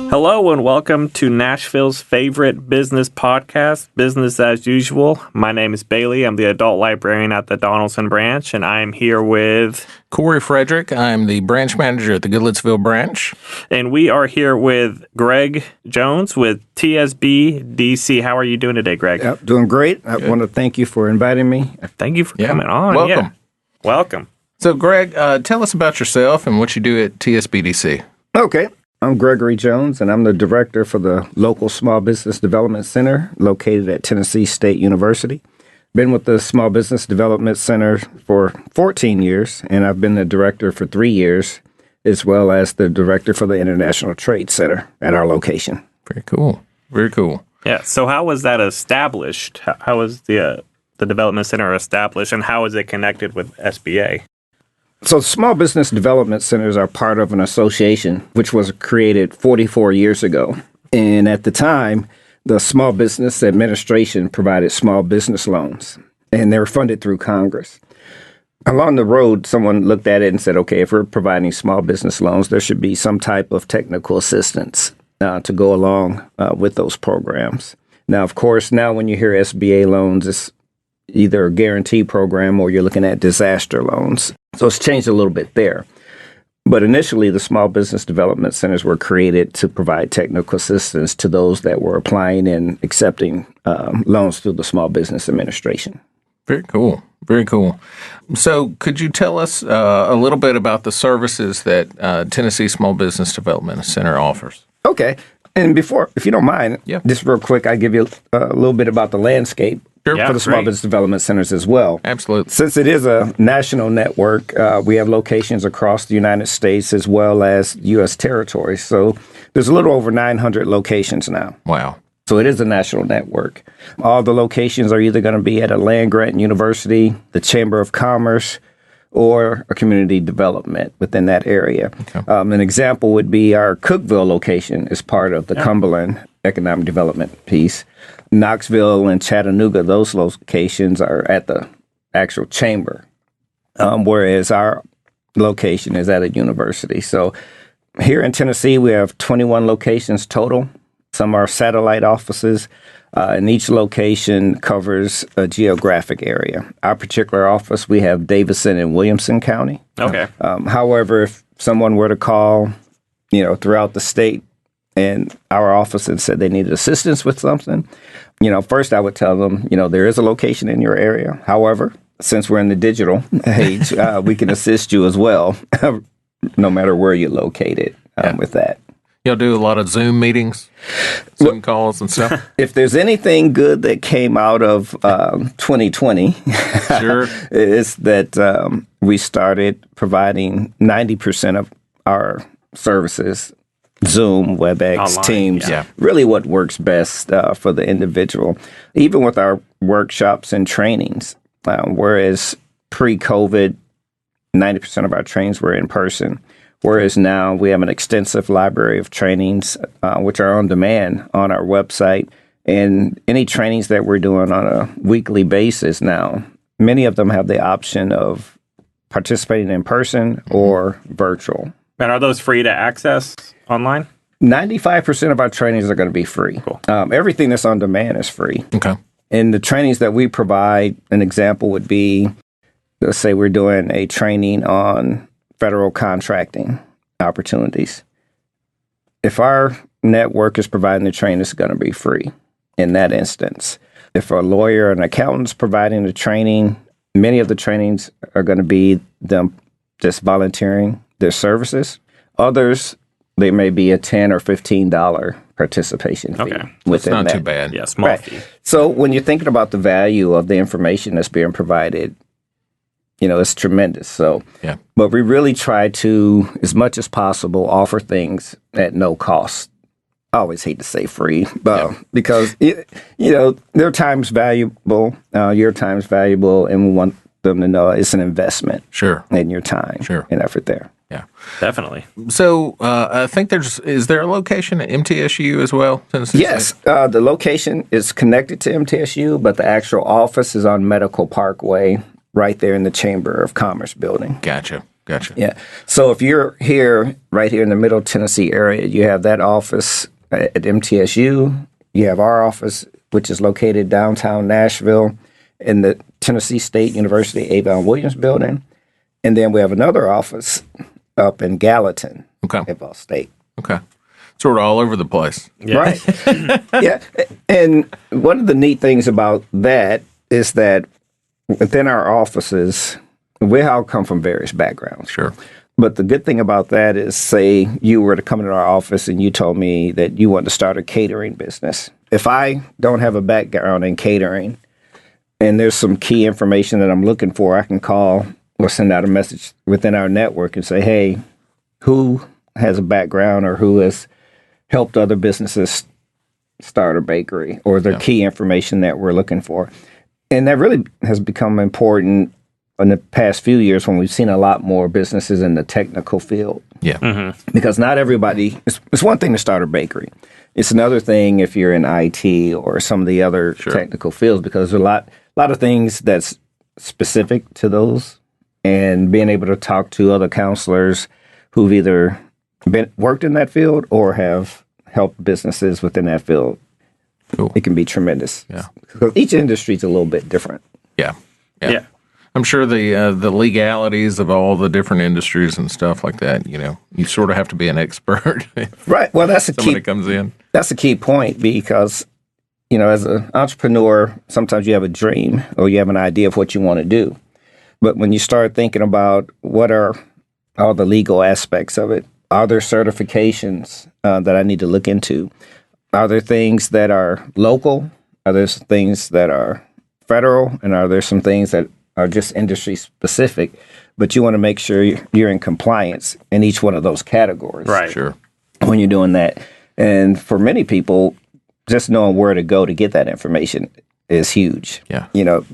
Hello and welcome to Nashville's favorite business podcast, Business as Usual. My name is Bailey. I'm the adult librarian at the Donaldson branch, and I am here with Corey Frederick. I'm the branch manager at the Goodlettsville branch. And we are here with Greg Jones with TSB DC. How are you doing today, Greg? Yep, doing great. I want to thank you for inviting me. Thank you for coming on. Welcome. Yeah. Welcome. So, Greg, tell us about yourself and what you do at TSBDC. Okay. I'm Gregory Jones, and I'm the director for the local Small Business Development Center located at Tennessee State University. Been with the Small Business Development Center for 14 years, and I've been the director for 3 years, as well as the director for the International Trade Center at our location. Very cool. Very cool. Yeah. So how was that established? How was the Development Center established, and how is it connected with SBA? So Small Business Development Centers are part of an association which was created 44 years ago. And at the time, the Small Business Administration provided small business loans, and they were funded through Congress. Along the road, someone looked at it and said, okay, if we're providing small business loans, there should be some type of technical assistance to go along with those programs. Now, of course, now when you hear SBA loans, it's either a guarantee program or you're looking at disaster loans. So it's changed a little bit there. But initially, the Small Business Development Centers were created to provide technical assistance to those that were applying and accepting loans through the Small Business Administration. Very cool. Very cool. So could you tell us a little bit about the services that Tennessee Small Business Development Center offers? Okay. And before, if you don't mind, just real quick, I give you a little bit about the landscape for the Small Business Development Centers as well. Absolutely. Since it is a national network, we have locations across the United States as well as U.S. territories. So there's a little over 900 locations now. Wow. So it is a national network. All the locations are either going to be at a land-grant university, the Chamber of Commerce, or a community development within that area. Okay. An example would be our Cookeville location is part of the Cumberland Economic Development piece. Knoxville and Chattanooga, those locations are at the actual chamber, whereas our location is at a university. So here in Tennessee, we have 21 locations total. Some are satellite offices, and each location covers a geographic area. Our particular office, we have Davison and Williamson County. Okay. However, if someone were to call, throughout the state and our office and said they needed assistance with something, first I would tell them, there is a location in your area. However, since we're in the digital age, we can assist you as well, no matter where you're located with that. You'll do a lot of Zoom meetings, Zoom calls and stuff. If there's anything good that came out of 2020, sure, is that we started providing 90% of our services, Zoom, WebEx, online, Teams, really what works best for the individual. Even with our workshops and trainings, whereas pre-COVID, 90% of our trainings were in person. Whereas now we have an extensive library of trainings, which are on demand on our website. And any trainings that we're doing on a weekly basis now, many of them have the option of participating in person or virtual. And are those free to access online? 95% of our trainings are going to be free. Cool. Everything that's on demand is free. Okay. And the trainings that we provide, an example would be, let's say we're doing a training on federal contracting opportunities. If our network is providing the training, it's going to be free in that instance. If a lawyer or an accountant is providing the training, many of the trainings are going to be them just volunteering their services. Others, they may be a $10 or $15 participation fee. Okay. It's not too bad. Yeah, small fee. So when you're thinking about the value of the information that's being provided, it's tremendous. So, but we really try to, as much as possible, offer things at no cost. I always hate to say free, but because, their time's valuable, your time's valuable, and we want them to know it's an investment in your time and effort there. Yeah, definitely. So I think is there a location at MTSU as well? Tennessee yes, State? The location is connected to MTSU, but the actual office is on Medical Parkway, right there in the Chamber of Commerce building. Gotcha. Gotcha. Yeah. So if you're here, right here in the Middle Tennessee area, you have that office at MTSU. You have our office, which is located downtown Nashville in the Tennessee State University Avon Williams building. And then we have another office up in Gallatin Okay. at Ball State. Okay. Sort of all over the place. Right. Yeah. And one of the neat things about that is that within our offices, we all come from various backgrounds. Sure. But the good thing about that is, say you were to come into our office and you told me that you want to start a catering business. If I don't have a background in catering and there's some key information that I'm looking for, I can call or send out a message within our network and say, hey, who has a background or who has helped other businesses start a bakery, or the key information that we're looking for. And that really has become important in the past few years when we've seen a lot more businesses in the technical field. Yeah. Because not everybody, it's one thing to start a bakery. It's another thing if you're in IT or some of the other technical fields, because there's a lot of things that's specific to those, and being able to talk to other counselors who've either worked in that field or have helped businesses within that field. Cool. It can be tremendous. Yeah. Because each industry is a little bit different. Yeah. Yeah. I'm sure the legalities of all the different industries and stuff like that, you sort of have to be an expert. Right. Well, that's a Somebody key. comes in. That's a key point because, as an entrepreneur, sometimes you have a dream or you have an idea of what you want to do. But when you start thinking about what are all the legal aspects of it, are there certifications that I need to look into? Are there things that are local? Are there things that are federal? And are there some things that are just industry specific? But you want to make sure you're in compliance in each one of those categories. Right. Sure. When you're doing that. And for many people, just knowing where to go to get that information is huge. Yeah.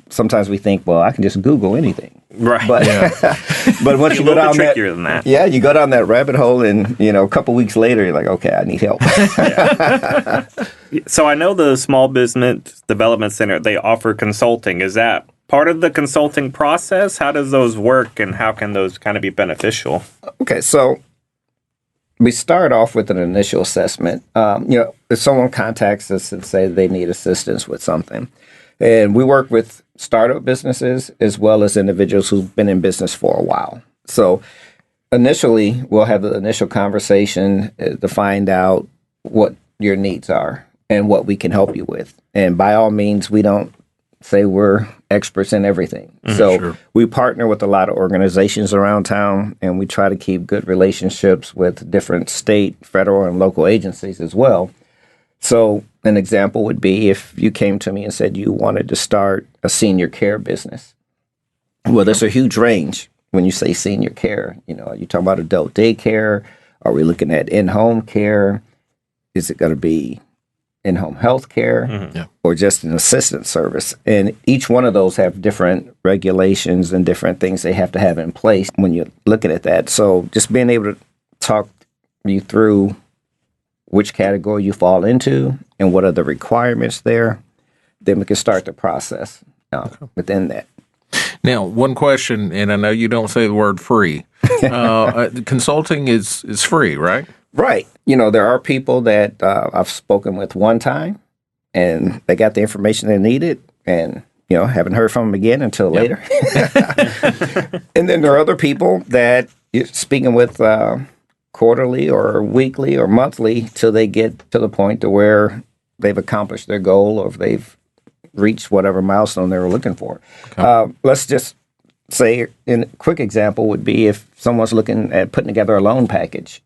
Sometimes we think, well, I can just Google anything. Right. But but once It's a you go little bit down that, trickier than that. yeah, you go down that rabbit hole, and a couple weeks later, you're like, okay, I need help. So I know the Small Business Development Center, they offer consulting. Is that part of the consulting process? How does those work, and how can those kind of be beneficial? Okay, so we start off with an initial assessment. If someone contacts us and say they need assistance with something, and we work with startup businesses as well as individuals who've been in business for a while. So initially, we'll have the initial conversation to find out what your needs are and what we can help you with. And by all means, we don't say we're experts in everything. So we partner with a lot of organizations around town, and we try to keep good relationships with different state, federal, and local agencies as well. So an example would be if you came to me and said you wanted to start a senior care business. Well, there's a huge range when you say senior care. Are you talking about adult daycare? Are we looking at in-home care? Is it going to be in-home health care or just an assistance service? And each one of those have different regulations and different things they have to have in place when you're looking at that. So just being able to talk you through which category you fall into and what are the requirements there, then we can start the process within that. Now, one question, and I know you don't say the word free. Consulting is free, right? Right. There are people that I've spoken with one time, and they got the information they needed, and haven't heard from them again until later. And then there are other people that you're speaking with quarterly or weekly or monthly till they get to the point to where they've accomplished their goal or if they've reached whatever milestone they were looking for. Okay. Let's just say, a quick example would be if someone's looking at putting together a loan package.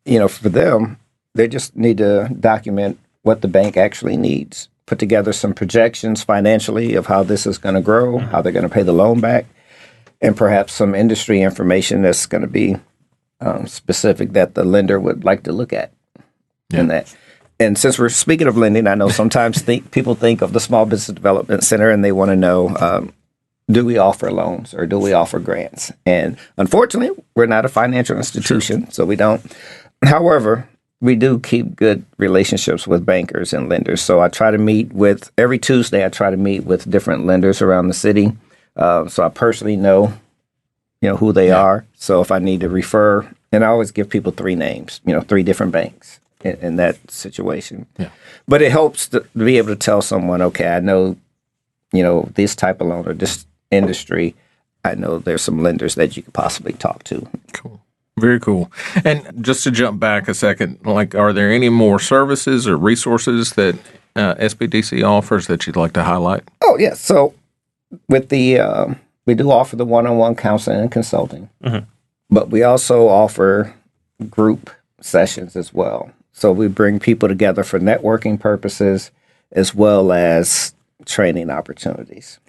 For them, they just need to document what the bank actually needs, put together some projections financially of how this is going to grow, how they're going to pay the loan back, and perhaps some industry information that's going to be specific that the lender would like to look at in that. And since we're speaking of lending, I know sometimes people think of the Small Business Development Center and they want to know, do we offer loans or do we offer grants? And unfortunately, we're not a financial institution, so we don't. However, we do keep good relationships with bankers and lenders. So I try to meet with, every Tuesday, I try to meet with different lenders around the city. So I personally know, who they are. So if I need to refer, and I always give people 3 names, 3 different banks in that situation. Yeah. But it helps to be able to tell someone, okay, I know, this type of loan or this industry. I know there's some lenders that you could possibly talk to. Cool. Very cool. And just to jump back a second, are there any more services or resources that SBDC offers that you'd like to highlight? Oh, yeah. So with the, we do offer the one-on-one counseling and consulting, but we also offer group sessions as well. So we bring people together for networking purposes as well as training opportunities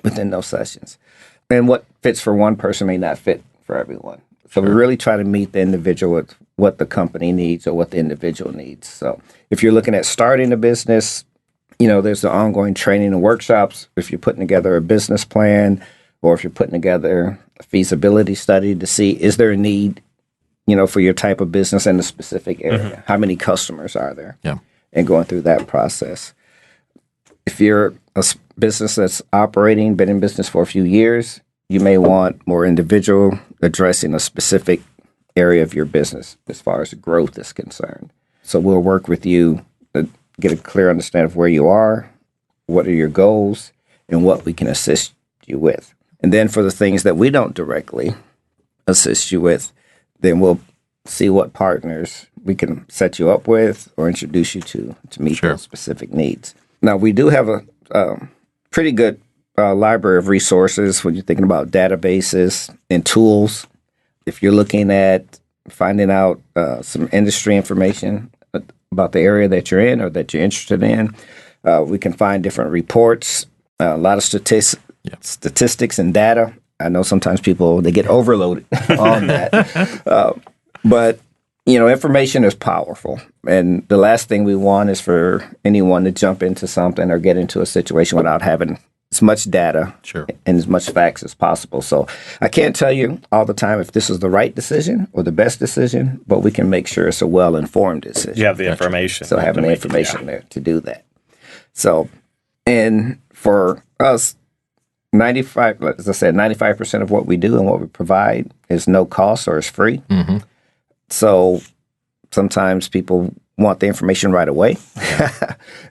within those sessions. And what fits for one person may not fit for everyone. So we really try to meet the individual with what the company needs or what the individual needs. So if you're looking at starting a business, there's the ongoing training and workshops. If you're putting together a business plan or if you're putting together a feasibility study to see, is there a need, for your type of business in a specific area? How many customers are there? Yeah. And going through that process. If you're a business that's operating, been in business for a few years, you may want more individual addressing a specific area of your business as far as growth is concerned. So we'll work with you to get a clear understanding of where you are, what are your goals, and what we can assist you with. And then for the things that we don't directly assist you with, then we'll see what partners we can set you up with or introduce you to meet those specific needs. Now, we do have a pretty good library of resources when you're thinking about databases and tools. If you're looking at finding out some industry information about the area that you're in or that you're interested in, we can find different reports, a lot of statistics and data. I know sometimes people, they get overloaded on that. But information is powerful. And the last thing we want is for anyone to jump into something or get into a situation without having as much data and as much facts as possible. So I can't tell you all the time if this is the right decision or the best decision, but we can make sure it's a well-informed decision. You have the information. So having the information there to do that. So, and for us, 95% of what we do and what we provide is no cost or is free. So sometimes people want the information right away.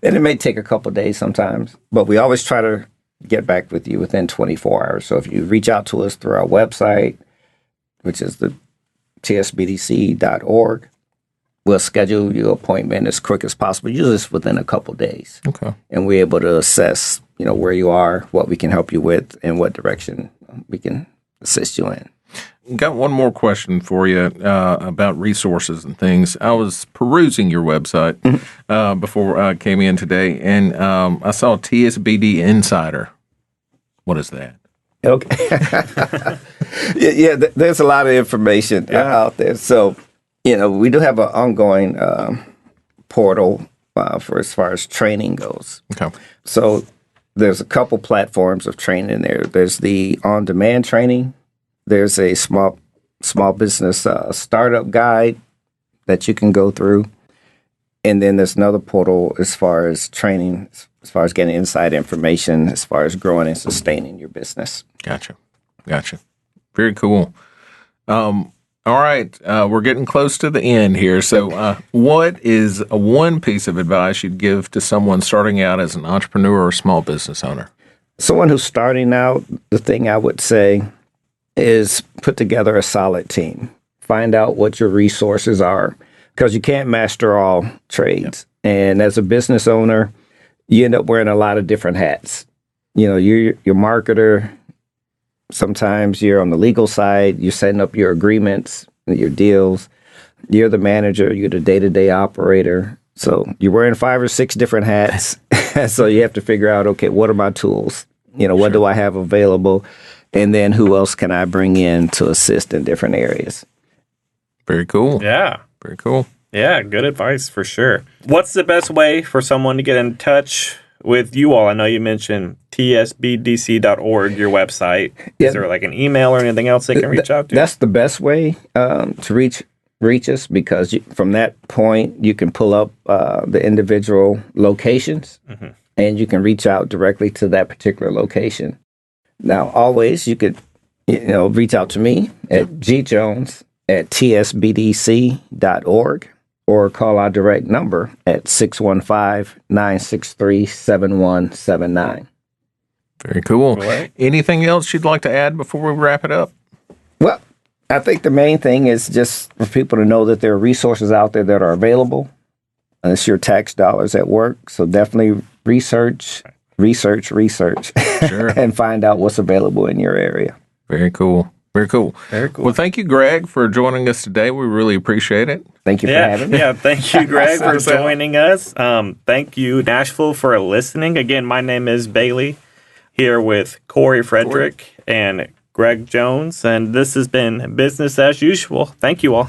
And it may take a couple of days sometimes, but we always try to get back with you within 24 hours. So if you reach out to us through our website, which is the tsbdc.org, we'll schedule your appointment as quick as possible, usually it's within a couple of days. Okay. And we're able to assess, where you are, what we can help you with, and what direction we can assist you in. Got one more question for you about resources and things. I was perusing your website before I came in today, and I saw TSBD Insider. What is that? Okay. There's a lot of information out there. So, we do have an ongoing portal for as far as training goes. Okay. So there's a couple platforms of training there. There's the on-demand training. There's a small business startup guide that you can go through. And then there's another portal as far as training, as far as getting inside information, as far as growing and sustaining your business. Gotcha. Very cool. All right. We're getting close to the end here. So what is one piece of advice you'd give to someone starting out as an entrepreneur or small business owner? Someone who's starting out, the thing I would say is put together a solid team. Find out what your resources are, because you can't master all trades. Yep. And as a business owner, you end up wearing a lot of different hats. You're marketer. Sometimes you're on the legal side. You're setting up your agreements, your deals. You're the manager. You're the day-to-day operator. So you're wearing 5 or 6 different hats. So you have to figure out, okay, what are my tools? What do I have available? And then who else can I bring in to assist in different areas? Very cool. Yeah. Very cool. Yeah, good advice for sure. What's the best way for someone to get in touch with you all? I know you mentioned tsbdc.org, your website. Yeah. Is there like an email or anything else they can reach out to? That's the best way to reach us, because from that point, you can pull up the individual locations and you can reach out directly to that particular location. Now, always you could reach out to me at gjones@tsbdc.org or call our direct number at 615-963-7179. Very cool. Right. Anything else you'd like to add before we wrap it up? Well, I think the main thing is just for people to know that there are resources out there that are available. It's your tax dollars at work. So definitely research, Sure. and find out what's available in your area. Very cool. Very cool. Very cool. Well, thank you, Greg, for joining us today. We really appreciate it. Thank you for having me. Yeah, thank you, Greg, for Us out. joining us. Thank you, Nashville, for listening. Again, my name is Bailey, here with Corey Frederick and Greg Jones, and this has been Business as Usual. Thank you all.